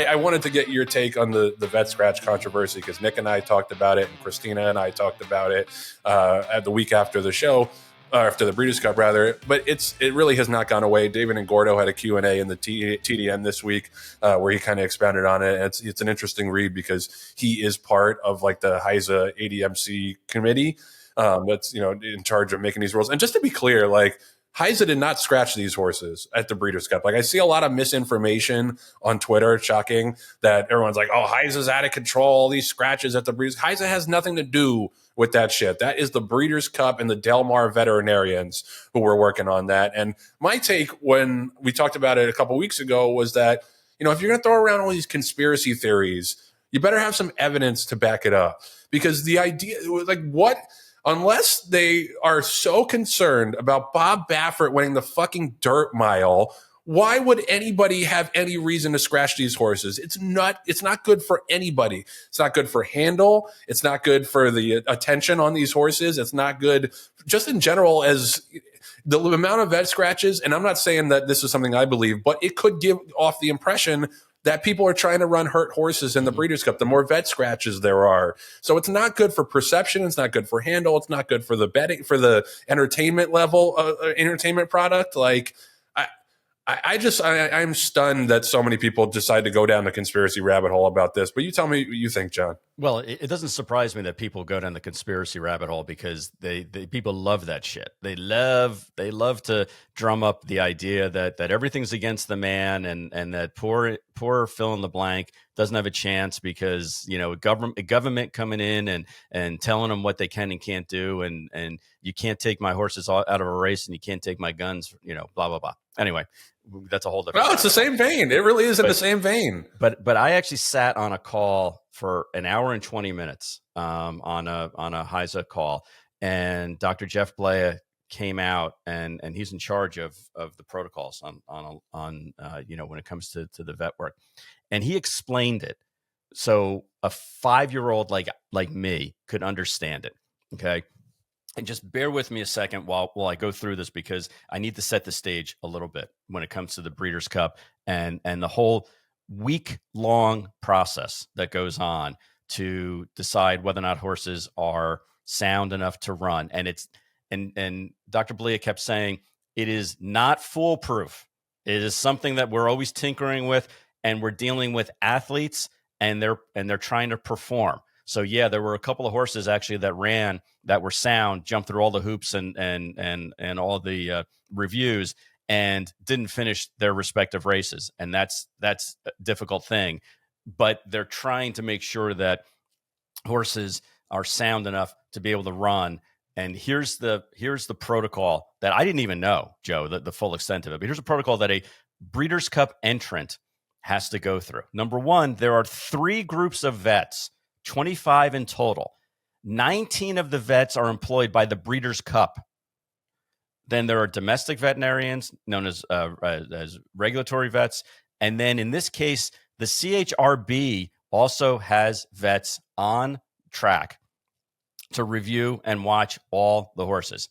I wanted to get your take on the vet scratch controversy, because Nick and I talked about it, and Christina and I talked about it at the week after the show. After the Breeders' Cup, rather, but it really has not gone away. David and Gordo had a Q&A in the TDN this week where he kind of expounded on it. And it's an interesting read, because he is part of like the HISA ADMC committee that's in charge of making these rules. And just to be clear, like, HISA did not scratch these horses at the Breeders' Cup. Like, I see a lot of misinformation on Twitter. It's shocking that everyone's like, oh, HISA's out of control, these scratches at the Breeders'. HISA has nothing to do with that shit. That is the Breeders' Cup and the Del Mar veterinarians who were working on that. And my take when we talked about it a couple weeks ago was that, if you're going to throw around all these conspiracy theories, you better have some evidence to back it up. Because the idea, like, what... Unless they are so concerned about Bob Baffert winning the fucking dirt mile, why would anybody have any reason to scratch these horses? It's not good for anybody. It's not good for handle. It's not good for the attention on these horses. It's not good just in general as the amount of vet scratches. And I'm not saying that this is something I believe, but it could give off the impression that people are trying to run hurt horses in the Breeders' Cup, the more vet scratches there are. So it's not good for perception. It's not good for handle. It's not good for the betting, for the entertainment level, entertainment product. Like, I'm stunned that so many people decide to go down the conspiracy rabbit hole about this. But you tell me what you think, John. Well, it doesn't surprise me that people go down the conspiracy rabbit hole, because they people love that shit. They love to drum up the idea that everything's against the man, and that poor fill in the blank doesn't have a chance because a government coming in and telling them what they can and can't do, and you can't take my horses out of a race, and you can't take my guns, blah blah blah. Anyway, that's a whole different. Well, it's the same vein. It really is in the same vein. But I actually sat on a call for an hour and 20 minutes on a HISA call, and Dr. Jeff Blea came out, and he's in charge of the protocols on when it comes to the vet work, and he explained it so a 5-year-old like me could understand it. Okay. And just bear with me a second while I go through this, because I need to set the stage a little bit when it comes to the Breeders' Cup and the whole week-long process that goes on to decide whether or not horses are sound enough to run. And Dr. Blea kept saying it is not foolproof. It is something that we're always tinkering with, and we're dealing with athletes, and they're trying to perform. So yeah, there were a couple of horses actually that ran that were sound, jumped through all the hoops and all the reviews, and didn't finish their respective races. And that's a difficult thing, but they're trying to make sure that horses are sound enough to be able to run. And here's the protocol that I didn't even know, Joe, the full extent of it. But here's a protocol that a Breeders' Cup entrant has to go through. Number one, there are 3 groups of vets, 25 in total. 19 of the vets are employed by the Breeders' Cup. Then there are domestic veterinarians known as regulatory vets. And then in this case, the CHRB also has vets on track to review and watch all the horses.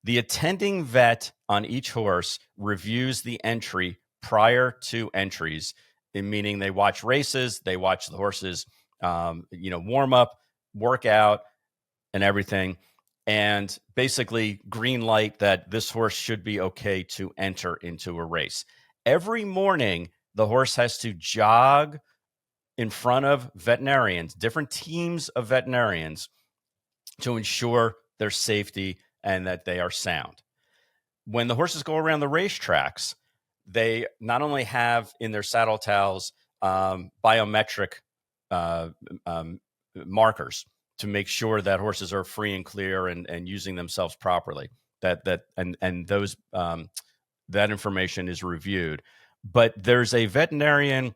The attending vet on each horse reviews the entry prior to entries, meaning they watch races, they watch the horses warm up, workout, and everything, and basically green light that this horse should be okay to enter into a race. Every morning, the horse has to jog in front of veterinarians, different teams of veterinarians, to ensure their safety and that they are sound. When the horses go around the racetracks, they not only have in their saddle towels biometric markers to make sure that horses are free and clear and using themselves properly. That information is reviewed. But there's a veterinarian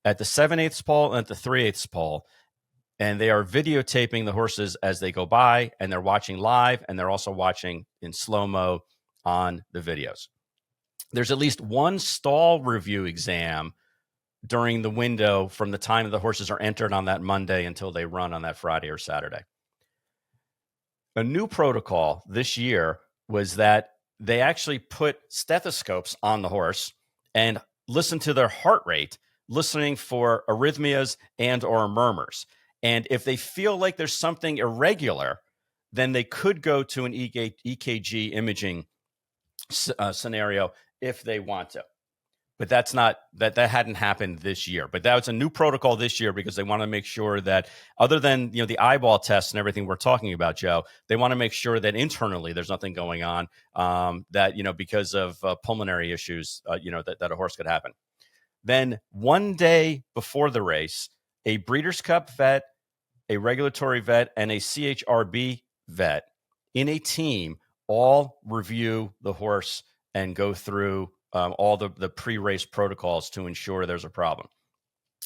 at the 7/8 pole and at the 3/8 pole, and they are videotaping the horses as they go by, and they're watching live, and they're also watching in slow-mo on the videos. There's at least one stall review exam during the window from the time the horses are entered on that Monday until they run on that Friday or Saturday. A new protocol this year was that they actually put stethoscopes on the horse and listen to their heart rate listening for arrhythmias and or murmurs. And if they feel like there's something irregular, then they could go to an EKG imaging scenario if they want to. But that's not that hadn't happened this year. But that was a new protocol this year because they want to make sure that other than the eyeball tests and everything we're talking about, Joe, they want to make sure that internally there's nothing going on that because of pulmonary issues that a horse could happen. Then one day before the race, a Breeders' Cup vet, a regulatory vet, and a CHRB vet in a team all review the horse and go through all the pre-race protocols to ensure there's a problem.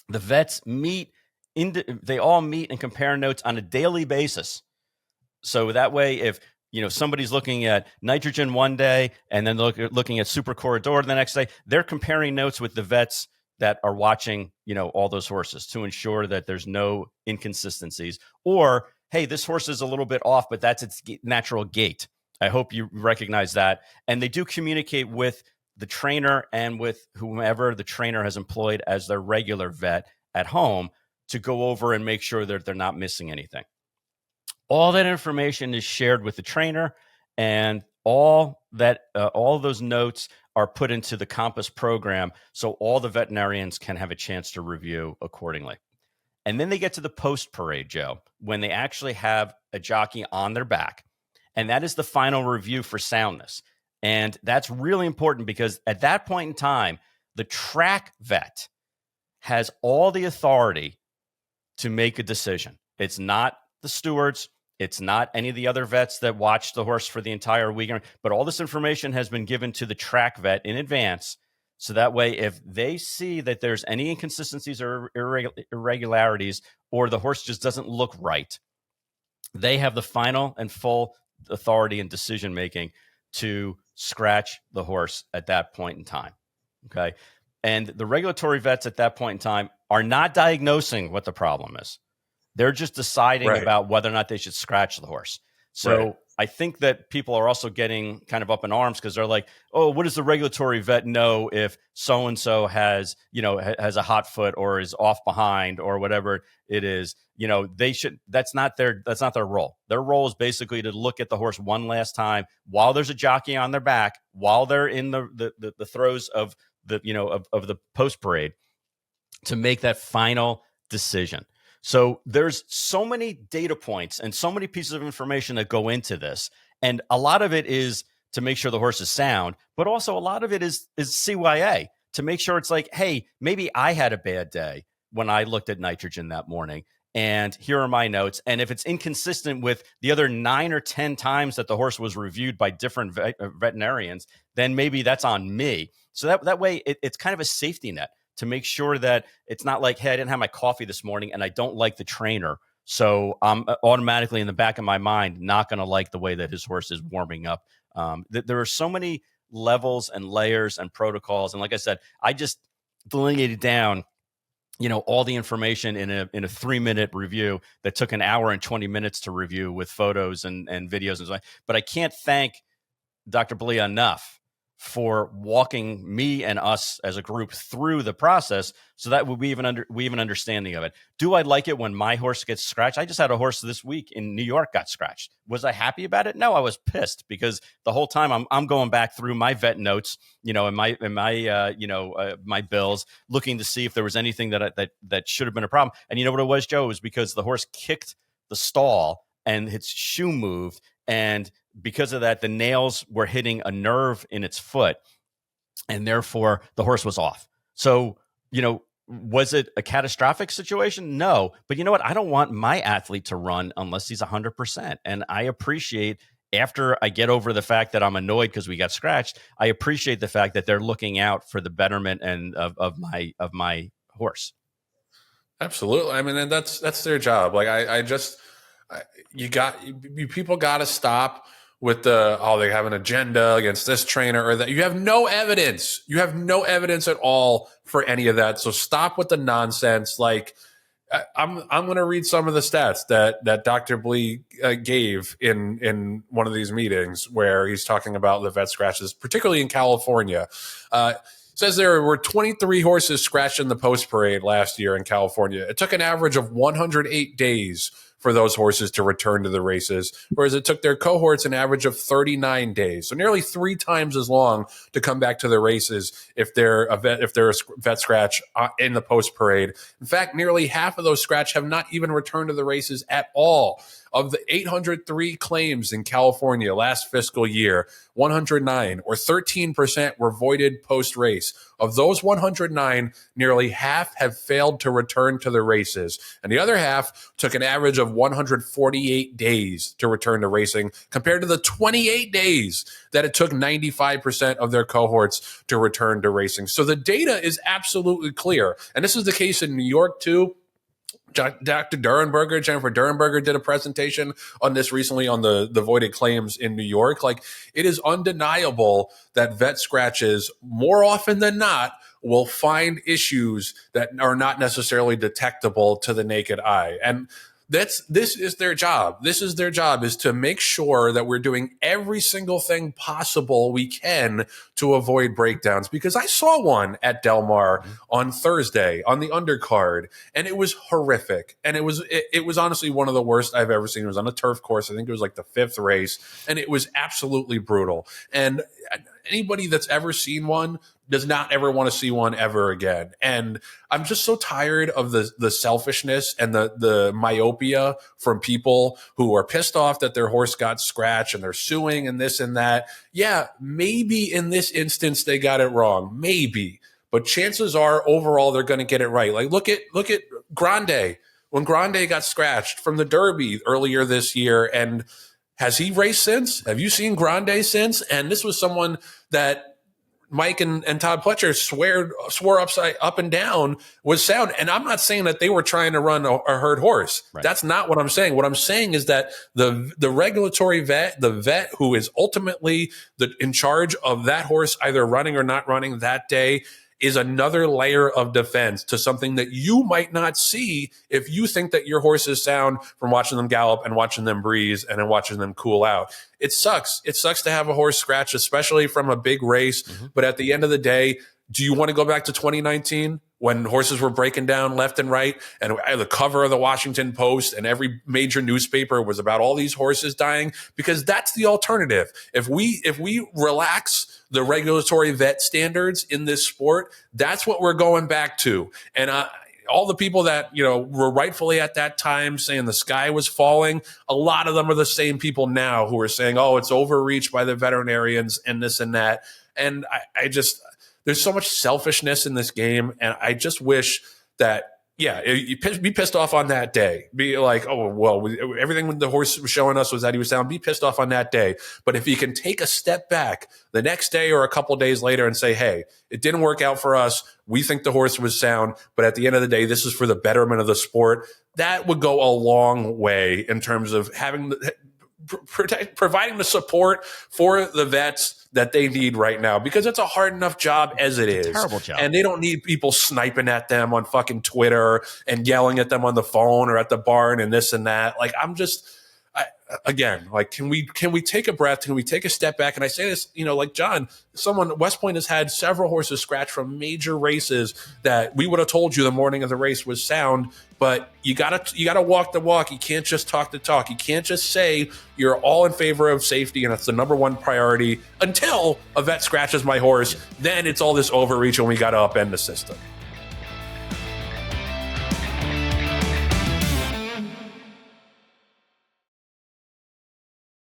The vets they all meet and compare notes on a daily basis. So that way, if somebody's looking at nitrogen one day and then looking at Super Corredora the next day, they're comparing notes with the vets that are watching, all those horses to ensure that there's no inconsistencies. Or, hey, this horse is a little bit off, but that's its natural gait. I hope you recognize that. And they do communicate with the trainer and with whomever the trainer has employed as their regular vet at home to go over and make sure that they're not missing anything. All that information is shared with the trainer, and all of those notes are put into the Compass program so all the veterinarians can have a chance to review accordingly. And then they get to the post parade, Joe, when they actually have a jockey on their back. And that is the final review for soundness. And that's really important because at that point in time, the track vet has all the authority to make a decision. It's not the stewards. It's not any of the other vets that watch the horse for the entire weekend, but all this information has been given to the track vet in advance. So that way, if they see that there's any inconsistencies or irregularities, or the horse just doesn't look right, they have the final and full authority and decision-making to scratch the horse at that point in time. Okay. And the regulatory vets at that point in time are not diagnosing what the problem is. They're just deciding about whether or not they should scratch the horse. So I think that people are also getting kind of up in arms because they're like, oh, what does the regulatory vet know if so-and-so has a hot foot or is off behind or whatever it is? They should, that's not their role. Their role is basically to look at the horse one last time while there's a jockey on their back, while they're in the throes of of the post parade, to make that final decision. So there's so many data points and so many pieces of information that go into this. And a lot of it is to make sure the horse is sound, but also a lot of it is CYA to make sure it's like, hey, maybe I had a bad day when I looked at nitrogen that morning. And here are my notes. And if it's inconsistent with the other 9 or 10 times that the horse was reviewed by different veterinarians, then maybe that's on me. So that way it's kind of a safety net to make sure that it's not like, hey, I didn't have my coffee this morning and I don't like the trainer. So I'm automatically in the back of my mind not going to like the way that his horse is warming up. There are so many levels and layers and protocols. And like I said, I just delineated down all the information in a 3-minute review that took an hour and 20 minutes to review with photos and videos and so on. But I can't thank Dr. Blia enough for walking me and us as a group through the process so that we have an understanding of it. Do I like it when my horse gets scratched? I just had a horse this week in New York got scratched. Was I happy about it? No, I was pissed because the whole time I'm going back through my vet notes, and my bills, looking to see if there was anything that should have been a problem. And you know what it was, Joe? It was because the horse kicked the stall and its shoe moved, and because of that, the nails were hitting a nerve in its foot, and therefore the horse was off. So, was it a catastrophic situation? No. But you know what? I don't want my athlete to run unless he's 100%. And I appreciate, after I get over the fact that I'm annoyed because we got scratched, I appreciate the fact that they're looking out for the betterment and of my horse. Absolutely. I mean, and that's their job. Like people got to stop with they have an agenda against this trainer or that. You have no evidence. You have no evidence at all for any of that. So stop with the nonsense. Like I'm going to read some of the stats that Dr. Blee gave in one of these meetings where he's talking about the vet scratches, particularly in California. says there were 23 horses scratched in the post parade last year in California. It took an average of 108 days for those horses to return to the races, whereas it took their cohorts an average of 39 days. So nearly 3 times as long to come back to the races if they're a vet scratch in the post parade. In fact, nearly half of those scratch have not even returned to the races at all. Of the 803 claims in California last fiscal year, 109 or 13% were voided post-race. Of those 109, nearly half have failed to return to the races. And the other half took an average of 148 days to return to racing compared to the 28 days that it took 95% of their cohorts to return to racing. So the data is absolutely clear. And this is the case in New York too. Dr. Durenberger, Jennifer Durenberger, did a presentation on this recently on the voided claims in New York. Like, it is undeniable that vet scratches, more often than not, will find issues that are not necessarily detectable to the naked eye. And this is their job. This is their job, is to make sure that we're doing every single thing possible we can to avoid breakdowns. Because I saw one at Del Mar on Thursday on the undercard, and it was horrific. And it was honestly one of the worst I've ever seen. It was on a turf course. I think it was like the 5th race, and it was absolutely brutal. And anybody that's ever seen one does not ever want to see one ever again. And I'm just so tired of the selfishness and the myopia from people who are pissed off that their horse got scratched and they're suing and this and that. Yeah, maybe in this instance they got it wrong. Maybe. But chances are overall they're going to get it right. Like, look at Grande. When Grande got scratched from the Derby earlier this year, and has he raced since? Have you seen Grande since? And this was someone that Mike and Todd Pletcher swore up and down was sound. And I'm not saying that they were trying to run a herd horse. Right. That's not what I'm saying. What I'm saying is that the regulatory vet, the vet who is ultimately in charge of that horse either running or not running that day, is another layer of defense to something that you might not see if you think that your horse is sound from watching them gallop and watching them breeze and then watching them cool out. It sucks. It sucks to have a horse scratch, especially from a big race. Mm-hmm. But at the end of the day, do you want to go back to 2019 when horses were breaking down left and right, and the cover of the Washington Post and every major newspaper was about all these horses dying? Because that's the alternative. If we relax the regulatory vet standards in this sport, that's what we're going back to. And all the people that, were rightfully at that time saying the sky was falling, a lot of them are the same people now who are saying, oh, it's overreach by the veterinarians and this and that. And I just, there's so much selfishness in this game. And I just wish that, be pissed off on that day. Be like, oh, well, everything the horse was showing us was that he was sound. Be pissed off on that day. But if you can take a step back the next day or a couple of days later and say, hey, it didn't work out for us. We think the horse was sound. But at the end of the day, this is for the betterment of the sport. That would go a long way in terms of providing the support for the vets that they need right now, because it's a hard enough job as it is. Terrible job. And they don't need people sniping at them on fucking Twitter and yelling at them on the phone or at the barn and this and that. Like, can we take a breath? Can we take a step back? And I say this, like John, West Point has had several horses scratch from major races that we would have told you the morning of the race was sound, but you gotta walk the walk. You can't just talk the talk. You can't just say you're all in favor of safety and it's the number one priority until a vet scratches my horse. Then it's all this overreach and we got to upend the system.